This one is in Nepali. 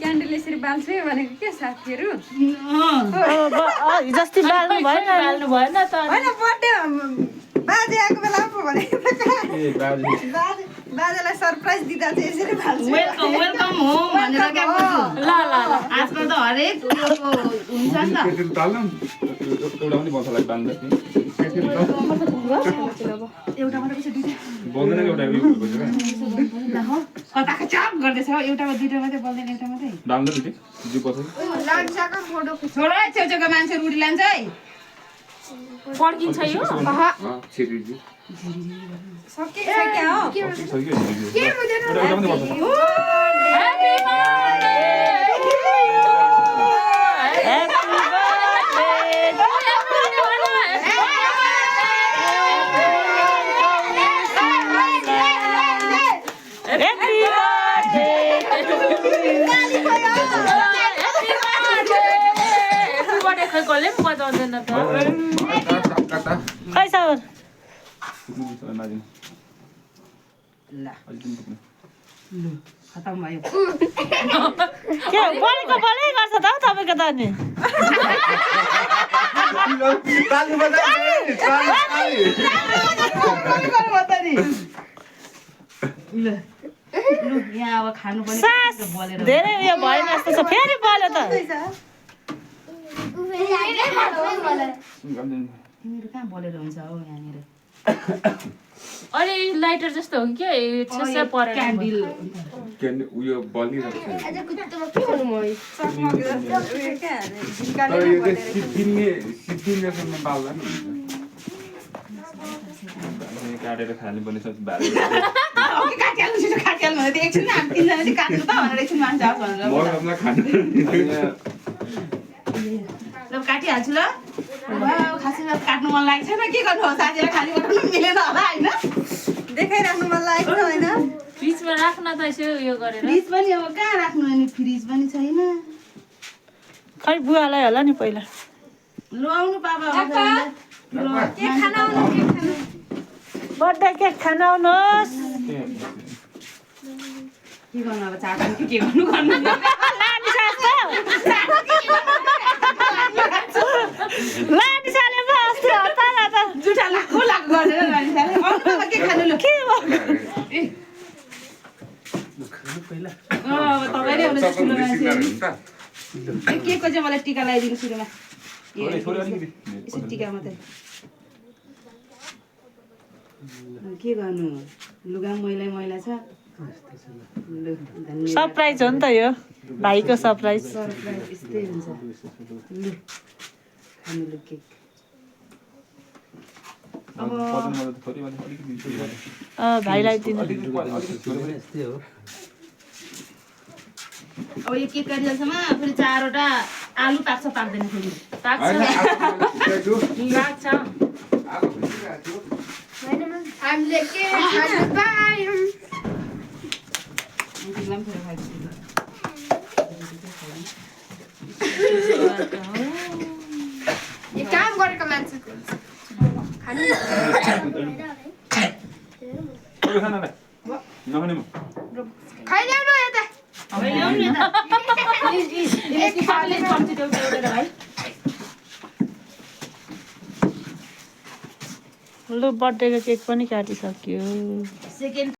क्यान्डल यसरी बाल्छु भनेको के साथीहरू हिजोस्ति बाल्नु भएन त होइन बर्थडे बाजे आएको बेला पो भनेको बाजेलाई सरप्राइज दिँदा चाहिँ यसरी बाल्छु वेलकम होम भनेर क्या ल आजकल त हरेक हुन्छ नि त एउटा पनि बल्छलाई बान्दा एउटा मात्रै पछि दुईटा बोल्दैन एउटा कता खचाप गर्दैछ एउटामा दुईटा मात्रै बोल्दैन एउटा मात्रै बान्दा नि जिउ पछि लान्साको फोटो छोड छेउछेउको मान्छे उडी लान्छ है पड्किन्छ यो छिरिजी सकिन्छ क्या हो सकियो एउटा पनि बल्छ कसले पनि बजाउँदैन त खै सर खतम भयो के बोलेको बोलै गर्छ त तपाईँको त नि यहाँ अब खानु पनि सास धेरै उयो भएन जस्तो छ फेरि बोल्यो त तिमीहरू कहाँ बोलेर हुन्छ हो यहाँनिर अलि लाइटर जस्तो हो कि के छेसा परेर क्यान्डल उयो बलिरहेको छ सिद्धिनेसम्म बाल्दा नि काटेर खानु पर्ने सब बाल्नु काटिहाल्नु भने त एकछिन हामी तिनजना चाहिँ काट्नु त भनेर एकछिन मान्छे आएको भनेर खानु ल काटिहाल्छु ल खासै काट्नु मन लागेको छैन के गर्नु हो साथीलाई खाली बनाउनु मिलेन होला होइन देखाइराख्नु मन लागेको छ होइन फ्रिजमा राख्न त यसो उयो गरेर फ्रिज पनि अब कहाँ राख्नु अनि फ्रिज पनि छैन खै बुवालाई होला नि पहिला लु आउनु पापा के खाना आउनु के खानु बर्थडे केक खान आउनुहोस् के गर्नु अब चाहनु के गर्नु लाडी सास त लाडी साले पो अस्ति हतार त जुठा लाग्यो गरेर लाने साले अब के खानु लु के भयो अब तपाईँले एउटा ठुलो मान्छे केको चाहिँ मलाई टिका लगाइदिनु सुरुमा टिका मात्रै के गर्नु लुगा मैला छ लु धन्यवाद सरप्राइज हो नि त यो भाइको सरप्राइज यस्तै हुन्छ लु खानु लु केक भाइलाई दिनु अब यो केक काटिहाल्छमा फेरि 4वटा आलु पाक्छ पाक्दैन फेरि लाग्छ हामीले के खानु पायौँ तिमीलाई पनि फेरि खाइदिन्छु यो काम गरेको मान्छेको खानु खाइल्याउनु यता अब ल्याउनु नि त एक खाले चम्ची देऊ एउटा भाइ लु बर्थडेको केक पनि काटिसक्यो सेकेन्ड